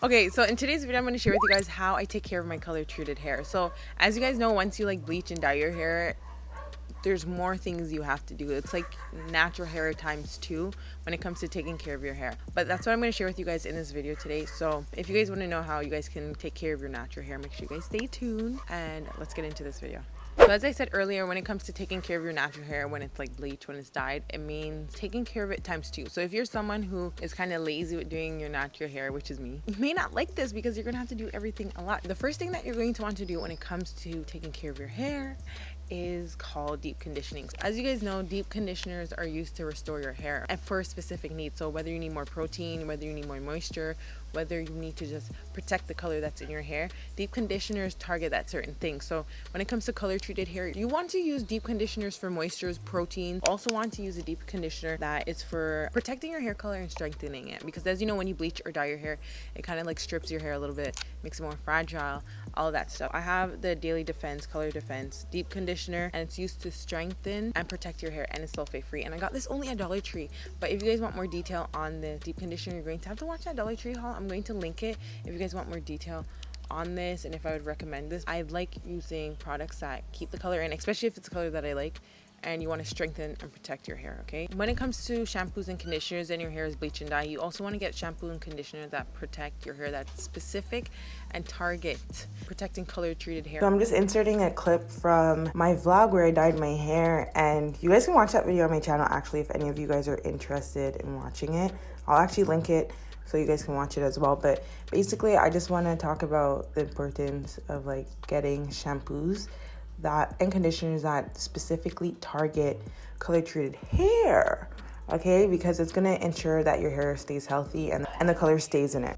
Okay, so in today's video, I'm going to share with you guys how I take care of my color treated hair. So as you guys know, once you like bleach and dye your hair, there's more things you have to do. It's like natural hair times 2 when it comes to taking care of your hair. But that's what I'm going to share with you guys in this video today. So if you guys want to know how you guys can take care of your natural hair, make sure you guys stay tuned and let's get into this video. So as I said earlier, when it comes to taking care of your natural hair, when it's like bleached, when it's dyed, it means taking care of it times 2. So if you're someone who is kind of lazy with doing your natural hair, which is me, you may not like this because you're gonna have to do everything a lot. The first thing that you're going to want to do when it comes to taking care of your hair is called deep conditioning. As you guys know, deep conditioners are used to restore your hair and for a specific need. So whether you need more protein, whether you need more moisture, whether you need to just protect the color that's in your hair, deep conditioners target that certain thing. So when it comes to color treated hair, you want to use deep conditioners for moistures, protein. Also want to use a deep conditioner that is for protecting your hair color and strengthening it, because as you know, when you bleach or dye your hair, it kind of like strips your hair a little bit, makes it more fragile, all of that stuff. I have the Daily Defense Color Defense deep conditioner, and it's used to strengthen and protect your hair, and it's sulfate free. And I got this only at Dollar Tree. But if you guys want more detail on the deep conditioner, you're going to have to watch that Dollar Tree haul. I'm going to link it if you guys want more detail on this and if I would recommend this. I like using products that keep the color in, especially if it's a color that I like and you want to strengthen and protect your hair. Okay, when it comes to shampoos and conditioners and your hair is bleach and dye, you also want to get shampoo and conditioner that protect your hair, that's specific and target protecting color treated hair. So I'm just inserting a clip from my vlog where I dyed my hair, and you guys can watch that video on my channel actually if any of you guys are interested in watching it. I'll actually link it so you guys can watch it as well. But basically I just want to talk about the importance of like getting shampoos that and conditioners that specifically target color treated hair, okay, because it's going to ensure that your hair stays healthy and the color stays in it.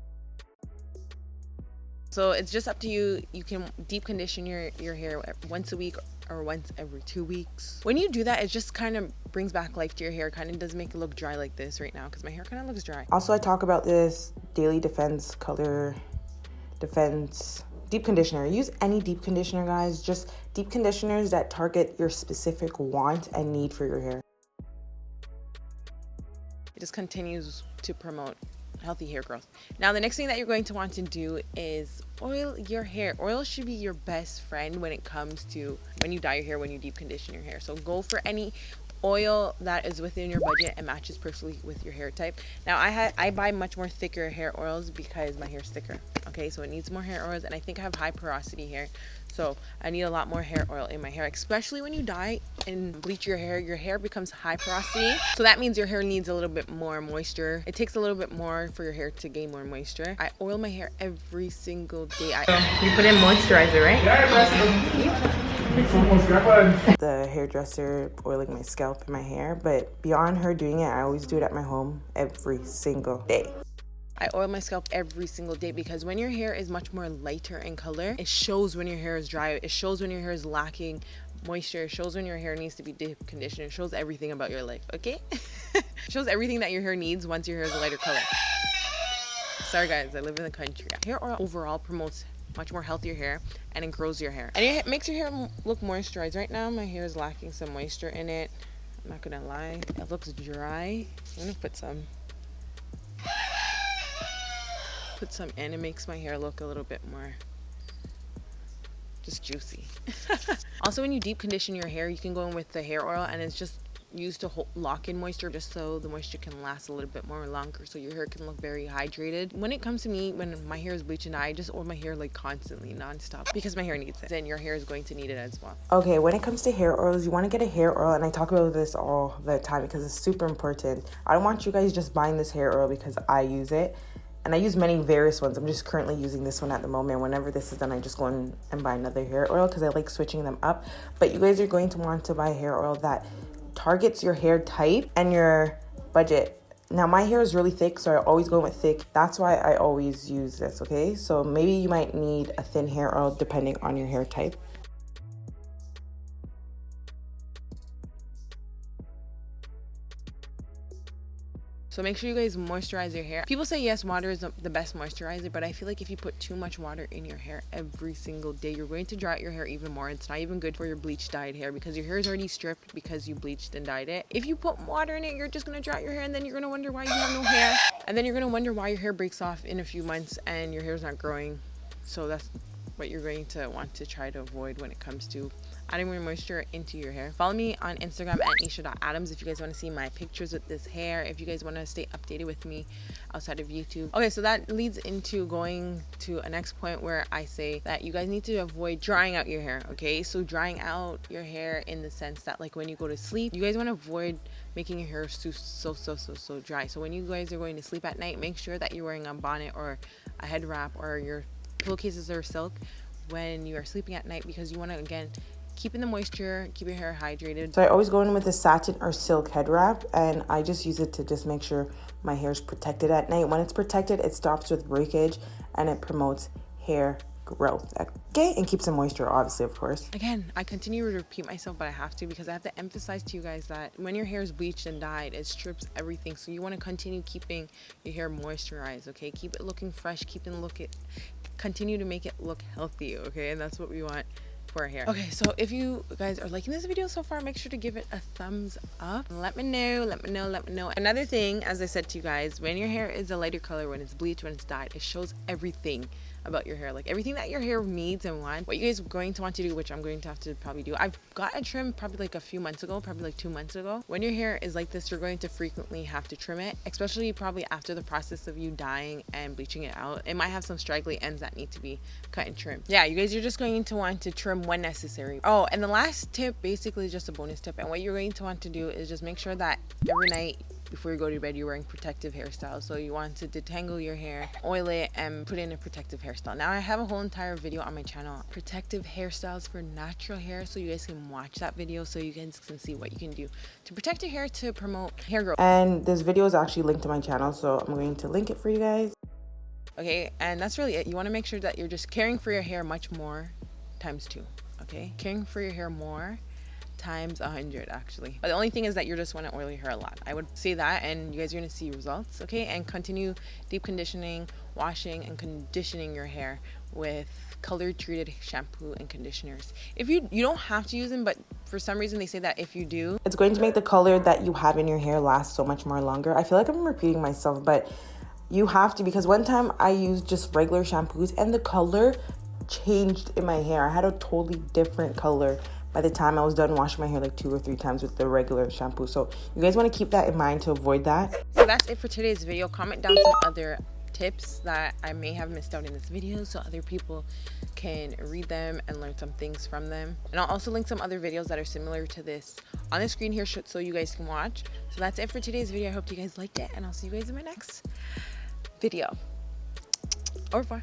So it's just up to you. You can deep condition your hair once a week or once every 2 weeks. When you do that, it just kind of brings back life to your hair. Kind of does make it look dry like this right now because my hair kind of looks dry. Also, I talk about this Daily Defense Color Defense deep conditioner. Use any deep conditioner, guys. Just deep conditioners that target your specific want and need for your hair. It just continues to promote healthy hair growth. Now the next thing that you're going to want to do is oil your hair. Oil should be your best friend when it comes to when you dye your hair, when you deep condition your hair. So go for any oil that is within your budget and matches perfectly with your hair type. Now I buy much more thicker hair oils because my hair is thicker, okay, so it needs more hair oils, and I think I have high porosity hair, so I need a lot more hair oil in my hair. Especially when you dye and bleach your hair becomes high porosity, so that means your hair needs a little bit more moisture. It takes a little bit more for your hair to gain more moisture. I oil my hair every single day. You put in moisturizer, right? The hairdresser oiling my scalp and my hair, but beyond her doing it, I always do it at my home every single day. I oil my scalp every single day because when your hair is much more lighter in color, it shows when your hair is dry. It shows when your hair is lacking moisture. It shows when your hair needs to be deep conditioned. It shows everything about your life, okay? It shows everything that your hair needs once your hair is a lighter color. Sorry guys, I live in the country. Hair oil overall promotes much more healthier hair and it grows your hair. And it makes your hair look moisturized. Right now my hair is lacking some moisture in it. I'm not gonna lie, it looks dry. I'm gonna put some in. It makes my hair look a little bit more just juicy. Also, when you deep condition your hair, you can go in with the hair oil, and it's just used to lock in moisture, just so the moisture can last a little bit more longer, so your hair can look very hydrated. When it comes to me, when my hair is bleached and I just oil my hair like constantly, non-stop, because my hair needs it, and your hair is going to need it as well. Okay, when it comes to hair oils, you want to get a hair oil, and I talk about this all the time because it's super important. I don't want you guys just buying this hair oil because I use it. And I use many various ones. I'm just currently using this one at the moment. Whenever this is done, I just go in and buy another hair oil because I like switching them up. But you guys are going to want to buy hair oil that targets your hair type and your budget. Now, my hair is really thick, so I always go with thick. That's why I always use this, okay? So maybe you might need a thin hair oil depending on your hair type. So So make sure you guys moisturize your hair. People say yes, water is the best moisturizer, but I feel like if you put too much water in your hair every single day, you're going to dry out your hair even more. It's not even good for your bleached dyed hair because your hair is already stripped because you bleached and dyed it. If you put water in it, you're just going to dry out your hair, and then you're going to wonder why you have no hair, and then you're going to wonder why your hair breaks off in a few months and your hair's not growing. So that's what you're going to want to try to avoid when it comes to adding more moisture into your hair. Follow me on Instagram at Annesha.Adams if you guys want to see my pictures with this hair, if you guys want to stay updated with me outside of YouTube. Okay, so that leads into going to a next point where I say that you guys need to avoid drying out your hair. Okay, so drying out your hair in the sense that, like, when you go to sleep, you guys want to avoid making your hair so dry. So when you guys are going to sleep at night, make sure that you're wearing a bonnet or a head wrap, or your pillowcases are silk when you are sleeping at night, because you want to, again, keep in the moisture, keep your hair hydrated. So I always go in with a satin or silk head wrap, and I just use it to just make sure my hair is protected at night. When it's protected, it stops with breakage and it promotes hair growth, okay, and keeps the moisture, obviously, of course. Again, I continue to repeat myself, but I have to, because I have to emphasize to you guys that when your hair is bleached and dyed, it strips everything. So you want to continue keeping your hair moisturized, okay? Keep it looking fresh, continue to make it look healthy, okay? And that's what we want for our hair. Okay, so if you guys are liking this video so far, make sure to give it a thumbs up. Let me know. Another thing, as I said to you guys, when your hair is a lighter color, when it's bleached, when it's dyed, it shows everything about your hair, like everything that your hair needs and wants. What you guys are going to want to do, which I'm going to have to probably do, I've got a trim probably like a few months ago, probably like 2 months ago. When your hair is like this, you're going to frequently have to trim it, especially probably after the process of you dyeing and bleaching it out. It might have some straggly ends that need to be cut and trimmed. Yeah, you guys are just going to want to trim when necessary. Oh, and the last tip, basically just a bonus tip, and what you're going to want to do is just make sure that every night before you go to bed, you're wearing protective hairstyles. So you want to detangle your hair, oil it, and put in a protective hairstyle. Now I have a whole entire video on my channel, protective hairstyles for natural hair, so you guys can watch that video so you guys can see what you can do to protect your hair to promote hair growth. And this video is actually linked to my channel, so I'm going to link it for you guys. Okay, and that's really it. You want to make sure that you're just caring for your hair much more times 2. Okay, caring for your hair more times 100 actually. But the only thing is that you just want to oil your hair a lot. I would say that, and you guys are going to see results. Okay, and continue deep conditioning, washing, and conditioning your hair with color treated shampoo and conditioners. If you don't have to use them, but for some reason they say that if you do, it's going to make the color that you have in your hair last so much more longer. I feel like I'm repeating myself, but you have to, because one time I used just regular shampoos and the color changed in my hair. I had a totally different color by the time I was done washing my hair like 2 or 3 times with the regular shampoo. So you guys want to keep that in mind to avoid that. So that's it for today's video. Comment down some other tips that I may have missed out in this video so other people can read them and learn some things from them. And I'll also link some other videos that are similar to this on the screen here so you guys can watch. So that's it for today's video. I hope you guys liked it, and I'll see you guys in my next video. Au revoir.